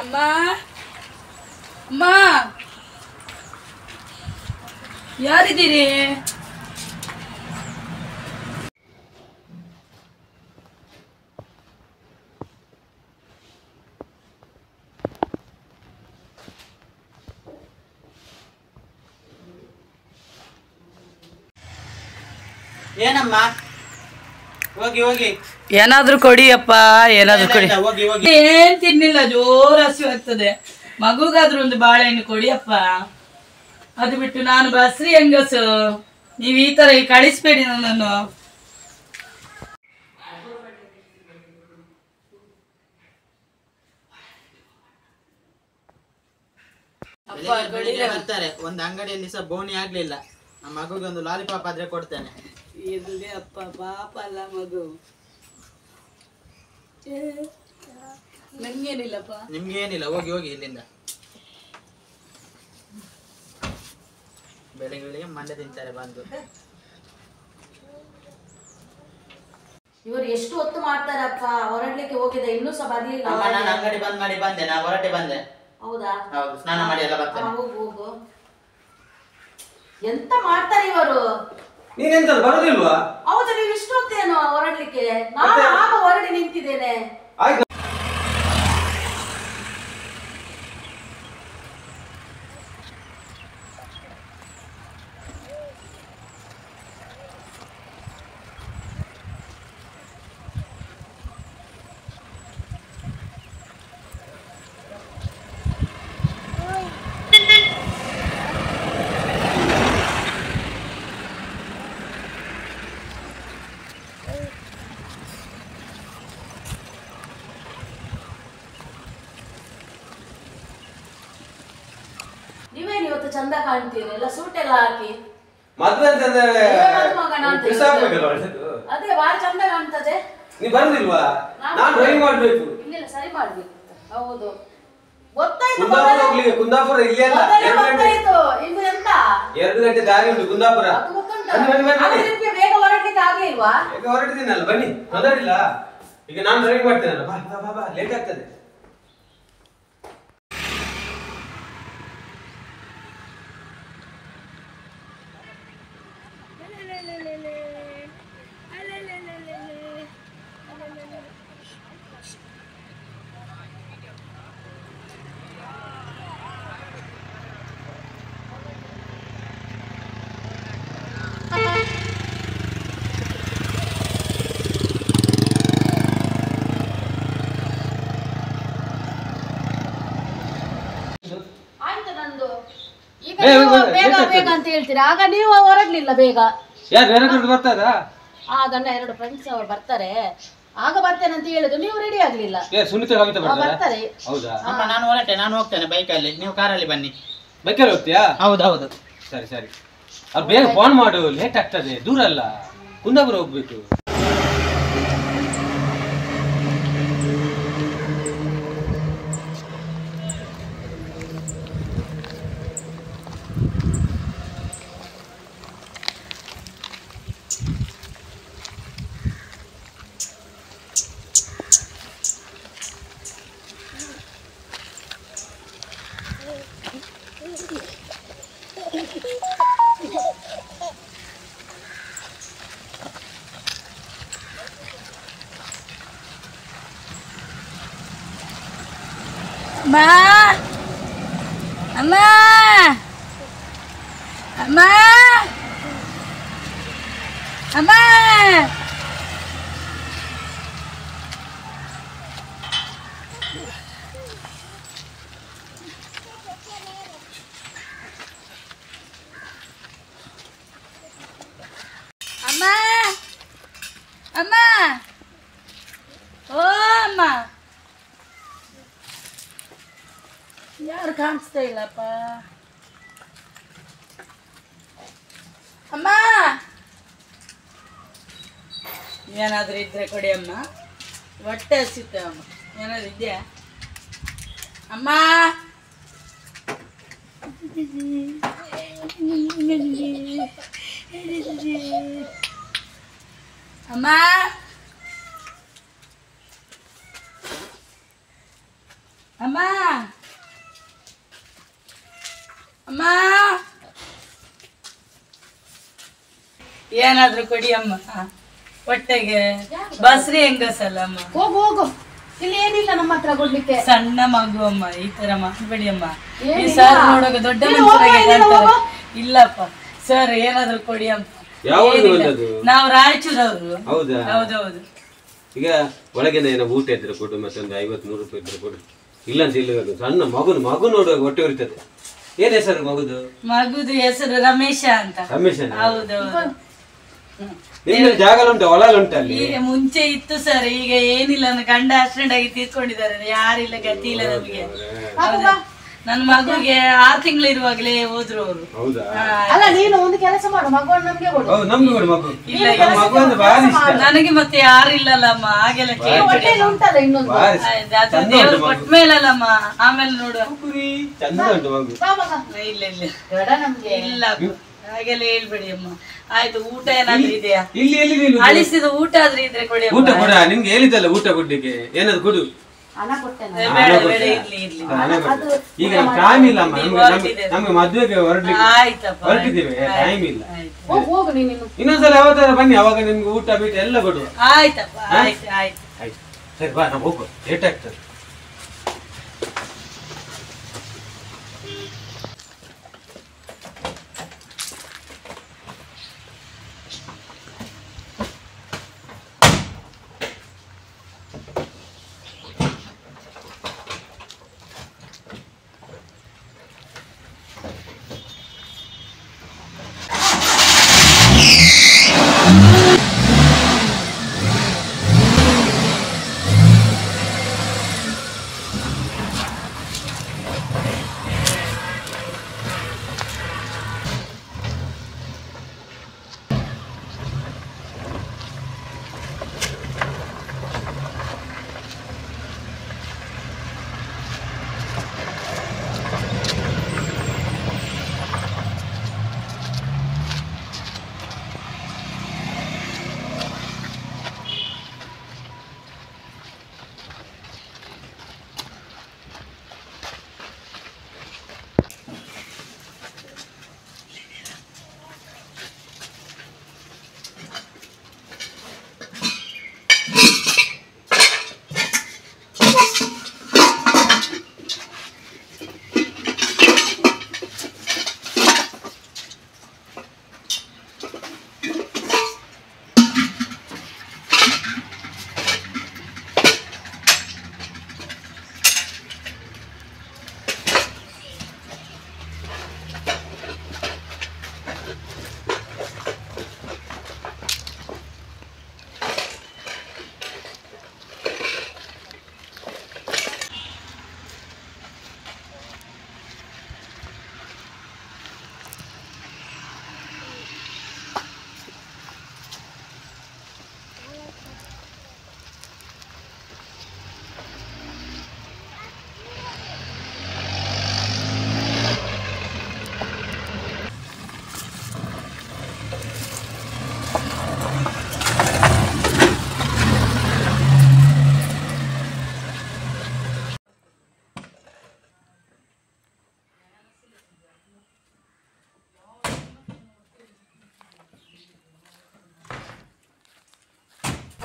ಅಮ್ಮ ಅಮ್ಮ ಯಾರಿದ್ದೀರಿ? ಏನಮ್ಮ ಹೋಗಿ ಹೋಗಿ ಏನಾದ್ರೂ ಕೊಡಿಯಪ್ಪ, ಏನಾದ್ರೂ ಕೊಡಿ. ಹೋಗಿ ಹೋಗಿ. ಏನ್ ತಿನ್ನಿಲ್ಲ, ಜೋರ್ ಹಸಿವಾಗ್ತದೆ. ಮಗುಗಾದ್ರೂ ಒಂದು ಬಾಳೆಹಣ್ಣು ಕೊಡಿಯಪ್ಪ. ಅದು ಬಿಟ್ಟು ನಾನು ಬಸ್ರಿ ಹೆಂಗಸು, ನೀವ್ ಈ ತರ ಕಳಿಸ್ಬೇಡಿ ನನ್ನನ್ನು. ಬರ್ತಾರೆ. ಒಂದ್ ಅಂಗಡಿಯಲ್ಲಿ ಸಹ ಬೋಣಿ ಆಗ್ಲಿಲ್ಲ. ನಮ್ಮ ಮಗುಗೆ ಒಂದು ಲಾಲಿಪಾಪ್ ಆದ್ರೆ ಕೊಡ್ತೇನೆ. ಇರ್ಲಿ ಅಪ್ಪ, ಪಾಪ ಅಲ್ಲ ಮಗು. ನಂಗೇನಿಲ್ಲಪ್ಪ. ನಿಮ್ಗೆ ಏನಿಲ್ಲ, ಹೋಗಿ ಹೋಗಿ ಇಲ್ಲಿಂದ. ಬೆಳಿಗ್ಗೆ ಮಂಡೆ ತಿಂತಾರೆ ಬಂದು. ಇವರು ಎಷ್ಟು ಹೊತ್ತು ಮಾಡ್ತಾರಪ್ಪ, ಹೊರಡ್ಲಿಕ್ಕೆ ಹೋಗಿದೆ, ಇನ್ನೂ ಸಹ ಬರ್ಲಿಲ್ಲ. ನಾನು ಅಂಗಡಿ ಬಂದ್ ಮಾಡಿ ಬಂದೆ, ನಾ ಹೊರಟೆ ಬಂದೆ. ಹೌದಾ? ಹೌದು, ಸ್ನಾನ ಮಾಡಿ ಎಲ್ಲ ಬರ್ತೇನೆ. ಹೋಗು ಹೋಗು. ಎಂತ ಮಾಡ್ತಾರೆ ಇವರು? ನೀನೆಂತ ಬರೋದಿಲ್ವಾ? ಹೌದಾ, ನೀವು ಇಷ್ಟು ಹೊತ್ತೇನು ಹೊರಡ್ಲಿಕ್ಕೆ? ನಾನು ಆಗ ಹೊರಡಿ ನಿಂತಿದ್ದೇನೆ. ಆಯ್ತು. ನೀವೇನು ಇವತ್ತು ಚಂದ ಕಾಣ್ತೀರಿ, ಎಲ್ಲ ಸೂಟ್ ಎಲ್ಲ ಹಾಕಿ. ಮದ್ವೆ ಅಂತಂದ್ರೆ ಅದೇ ಬಾರಿ ಚಂದ ಕಾಣ್ತದೆ. ನೀ ಬರುದಿಲ್ವಾ? ನಾನು ಡ್ರೈವಿಂಗ್ ಮಾಡ್ಬೇಕು. ಇಲ್ಲ, ಸರಿ ಮಾಡ್ಬೇಕು. ಹೌದು, ಗೊತ್ತಾಯ್ತು. ಕುಂದಾಪುರ ಇಲ್ಲಿ ಅಲ್ಲ, ಗೊತ್ತಾಯ್ತು. ಇದು ಎಂತ 2 ಗಂಟೆ ದಾರಿ ಉಂಟು ಕುಂದಾಪುರ. ಬೇಗ ಹೊರಡ್ಲಿಕ್ಕೆ ಆಗ್ಲಿಲ್ವಾ? ಈಗ ಹೊರಟಿದ್ದೀನಲ್ಲ, ಬನ್ನಿ, ತೊಂದರೆ ಇಲ್ಲ. ಈಗ ನಾನು ಡ್ರೈವಿಂಗ್ ಮಾಡ್ತೇನಲ್ಲ, ಬಾ ಬಾ ಬಾ, ಲೇಟ್ ಆಗ್ತದೆ. ಆಯ್ತು ನಂದು. ಈಗ ನೀವು ಬೇಗ ಬೇಗ ಅಂತ ಹೇಳ್ತೀರಾ, ಆಗ ನೀವು ಹೊರಡ್ಲಿಲ್ಲ ಬೇಗ. ಆ ಗಂಡ 2 ಫ್ರೆಂಡ್ಸ್ ಅವರು ಬರ್ತಾರೆ, ಆಗ ಬರ್ತೇನೆ ಅಂತ ಹೇಳಿದ್ರು, ನೀವು ರೆಡಿ ಆಗ್ಲಿಲ್ಲ. ಬರ್ತಾರೆ. ಅಮ್ಮ ನಾನು ಹೊರಟೆ, ನಾನು ಹೋಗ್ತೇನೆ ಬೈಕಲ್ಲಿ, ನೀವು ಕಾರಲ್ಲಿ ಬನ್ನಿ. ಬೈಕಲ್ಲಿ ಹೋಗ್ತೀಯಾ? ಹೌದೌದು. ಸರಿ ಸರಿ, ಅವ್ರು ಬೇಗ ಫೋನ್ ಮಾಡು, ಲೇಟ್ ಆಗ್ತದೆ. ದೂರ ಅಲ್ಲ, ಕುಂದಾಪುರ ಹೋಗ್ಬೇಕು. ಅಮ್ಮ ಅಮ್ಮ ಅಮ್ಮ ಅಮ್ಮ ಅಮ್ಮ ಅಮ್ಮ ಓ ಅಮ್ಮ, ಯಾರು ಕಾಣಿಸ್ತಾ ಇಲ್ಲಪ್ಪ. ಅಮ್ಮ, ಏನಾದ್ರೂ ಇದ್ರೆ ಕೊಡಿ ಅಮ್ಮ, ಹೊಟ್ಟೆ ಹಸಿತೆ ಅಮ್ಮ. ಏನಾದ್ರು ಇದೆಯಾ ಅಮ್ಮ? ಅಮ್ಮ ಅಮ್ಮ ಅಮ್ಮ ಏನಾದ್ರೂ ಕೊಡಿ ಅಮ್ಮ ಹೊಟ್ಟೆಗೆ. ಬಸ್ರಿ ಹೆಂಗಸಲ್ಲ ಅಮ್ಮ. ಹೋಗು ಹೋಗು, ಇಲ್ಲಿ ಏನಿಲ್ಲ ನಮ್ಮ ಹತ್ರ ಕೊಡ್ಲಿಕ್ಕೆ. ಸಣ್ಣ ಮಗು ಅಮ್ಮ, ಈ ತರ ಮಾಡಬೇಡಿ ಅಮ್ಮ. ಈ ಸರ್ ನೋಡುವಾಗ ದೊಡ್ಡ ಮನುಷ್ಯರಾಗಿ ಕಾಣ್ತಾರೆ. ಇಲ್ಲಪ್ಪ ಸರ್, ಏನಾದ್ರೂ ಕೊಡಿ ಅಮ್ಮ. ನಾವು ರಾಯಚೂರವರು. ಹೌದೌದು. ಈಗ ಒಳಗಿನ ಏನೋ ಊಟ ಇದ್ರೆ ಕೊಡು, ಮತ್ತೊಂದು 50-100 ರೂಪಾಯಿ ಇದ್ರೆ ಕೊಡು. ಇಲ್ಲ ಅಂತ ಇಲ್ಲ, ಸಣ್ಣ ಮಗು ನೋಡುವಾಗ ಹೊಟ್ಟೆ ಉರಿತದೆ. ಏನ್ ಹೆಸರು ಮಗುದು? ಮಗುದು ಹೆಸರು ರಮೇಶ ಅಂತ. ರಮೇಶ? ಹೌದೌದು. ನಿಮ್ಗೆ ಜಾಗ ಉಂಟು, ಹೊಲ ಉಂಟು ಅಲ್ಲಿ? ಈಗ ಮುಂಚೆ ಇತ್ತು ಸರ್, ಈಗ ಏನಿಲ್ಲ. ನನ್ನ ಗಂಡ ಆಕ್ಸಿಡೆಂಟ್ ಆಗಿ ತೀರ್ಕೊಂಡಿದ್ದಾರೆ, ಯಾರಿಲ್ಲ, ಗತಿ ಇಲ್ಲ ನಮಗೆ. ನನ್ನ ಮಗುಗೆ 6 ತಿಂಗಳು ಇರುವಾಗಲೇ ಹೋದ್ರು ಅವರು. ಅಲ್ಲ, ನೀನು ಒಂದು ಕೆಲಸ ಮಾಡು, ಮಗುವನ್ನು ನಮ್ಗೆ ಕೊಡು. ನನಗೆ ಮತ್ತೆ ಯಾರು ಇಲ್ಲಲ್ಲಮ್ಮ, ಹಾಗೆಲ್ಲ ಕೇಳ್ಬೇಡಿ. ಉಂಟಲ್ಲ ಇನ್ನೊಂದು, ಅದು ದೇವ್ರು ಕೊಟ್ಟ ಮೇಲಲ್ಲಮ್ಮ, ಆಮೇಲೆ ನೋಡುವ. ಇಲ್ಲ ಇಲ್ಲ ಇಲ್ಲ, ಹಾಗೆಲ್ಲ ಹೇಳ್ಬೇಡಿ ಅಮ್ಮ. ಆಯ್ತು, ಊಟ ಏನಾದ್ರೂ ಇದೆಯಾ? ಅಳಿಸಿದ ಊಟ ಆದ್ರೆ ಇದ್ರೆ ಕೊಡಿ. ಊಟ ಕೊಡ, ನಿಮ್ಗೆ ಹೇಳಿದ್ದಲ್ಲ ಊಟ ಕೊಡ್ಲಿಕ್ಕೆ, ಏನಾದ್ರು ಕೊಡು. ಹಣ ಕೊಟ್ಟೆನ? ಈಗ ಟೈಮ್ ಇಲ್ಲ, ನಮ್ಗೆ ಮದ್ವೆಗೆ ಹೊರಟಿದ್ದೇವೆ, ಟೈಮ್ ಇಲ್ಲ. ಹೋಗು ನೀನು. ಇನ್ನೊಂದ್ಸಲ ಯಾವತ್ತಾರ ಬನ್ನಿ, ಅವಾಗ ನಿಮ್ಗೆ ಊಟ ಬೀಟ ಎಲ್ಲ ಕೊಡುವ. ಆಯ್ತಪ್ಪ, ಆಯ್ತು ಆಯ್ತು ಆಯ್ತು. ಸರಿ ಬಾ, ನಾವು ಹೋಗುವ, ಲೇಟ್ ಆಗ್ತದೆ.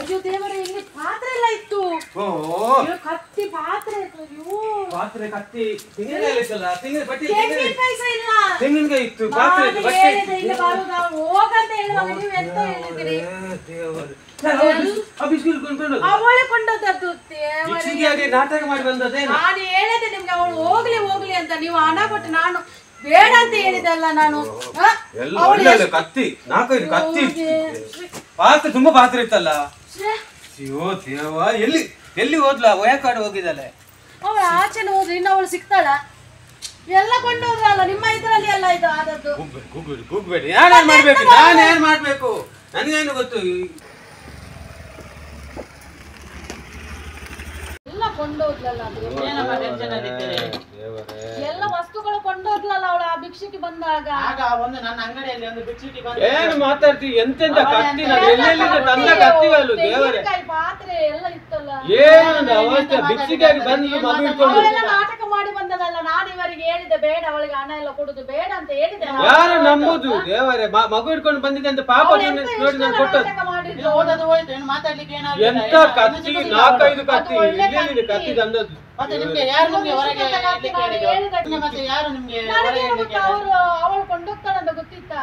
ಅಯ್ಯೋ ದೇವರೇ, ಇಲ್ಲಿ ಪಾತ್ರೆ ಎಲ್ಲ ಇತ್ತು. ಕತ್ತಿ ಪಾತ್ರೆ ಪಾತ್ರೆ ಕತ್ತಿ ತೆಂಗಿನಕಾಯಿ ಇತ್ತು, ಅವಳೆ ಕೊಂಡದ್ದು. ನಾಟಕ ಮಾಡಿ ಬಂದದೇ. ನಾನು ಹೇಳಿದೆ ನಿಮ್ಗೆ, ಅವಳು ಹೋಗ್ಲಿ ಹೋಗ್ಲಿ ಅಂತ. ನೀವು ಹಣ ಕೊಟ್ಟು ನಾನು ಬೇಡ ಅಂತ ಹೇಳಿದಲ್ಲ. ನಾನು ಕತ್ತಿ 4-5 ಕತ್ತಿ ಪಾತ್ರೆ, ತುಂಬಾ ಪಾತ್ರೆ ಇತ್ತಲ್ಲ. ಅಯ್ಯೋ ದೇವ, ಎಲ್ಲಿ ಹೋದ್ಲ? ವಯಕಾಡು ಹೋಗಿದ್ದಾಳೆ. ಅವಳು ಆಚೆನ ಹೋದ್ಲು, ಇನ್ನು ಅವಳು ಸಿಗ್ತಾಳ? ಎಲ್ಲ ಕೊಂಡೋದ್ರಲ್ಲ ನಿಮ್ಮ ಇದ್ರಲ್ಲಿ ಎಲ್ಲ ಇದು ಆದದ್ದು. ಕೂಗ್ಬೇಡಿ. ನಾನೇನ್ ಮಾಡ್ಬೇಕು? ನನಗೇನು ಗೊತ್ತು? ಎಲ್ಲ ಕೊಂಡೋದ್ಲಲ್ಲ, ಎಲ್ಲ ವಸ್ತುಗಳು ಕೊಂಡೋದ್ಲಲ್ಲ ಅವಳು ಆ ಭಿಕ್ಷುಕಿ ಬಂದಾಗ. ನನ್ನ ಅಂಗಡಿಯಲ್ಲಿ ಒಂದು ಭಿಕ್ಷುಕಿ ಏನು ಮಾತಾಡ್ತೀವಿ? ಎಂತೆಂತ ಕತ್ತಿ, ಎಲ್ಲೆಲ್ಲಿಂದ ತಂದ ಕತ್ತಿಗಳು ದೇವರೇ. ಪಾತ್ರೆ ಎಲ್ಲ ಇತ್ತಲ್ಲ. ಏನು ಅವಸ್ಥೆ ಭಿಕ್ಷಿಗಾಗಿ ಬಂದು ಮಗು ಇಟ್ಕೊಂಡು ಅವಳೆಲ್ಲ ನಾಟಕ ಮಾಡಿ ಬಂದದಲ್ಲ. ನಾನು ಇವರಿಗೆ ಹೇಳಿದೆ ಬೇಡ, ಅವಳಿಗೆ ಹಣ ಎಲ್ಲ ಕೊಡುದು ಬೇಡ ಅಂತ ಹೇಳಿದೆ. ಯಾರು ನಂಬುದು ದೇವರೇ? ಮಗು ಇಟ್ಕೊಂಡು ಬಂದಿದೆ ಅಂತ ಪಾಪ ನೋಡಿ ನಾನು ಕೊಟ್ಟದ್ದು. ಓದೋದು ಹೋಯ್ತು, ಏನು ಮಾತಾಡ್ಲಿಕ್ಕೆ ಏನಾಗಲಿಲ್ಲ. ಎಂತ ಕತ್ತಿ, 4-5 ಕತ್ತಿ ಇಲ್ಲಿ ಕತ್ತಿ ತಂದದ್ದು. ಮತ್ತೆ ನಿಮ್ಗೆ ಯಾರು ನಿಮ್ಗೆ ಹೊರಗೆ ಇಡ್ಲಿಕ್ಕೆ ಹೇಳಿದ್ರು? ಮತ್ತೆ ಯಾರು ನಿಮ್ಗೆ ಹೊರಗೆ ಇಡ್ಲಿಕ್ಕೆ ಹೇಳಿದ್ರು? ಅವಳು ಕೊಂಡೋಗ್ತಾಳಂತ ಗೊತ್ತಿತ್ತಾ?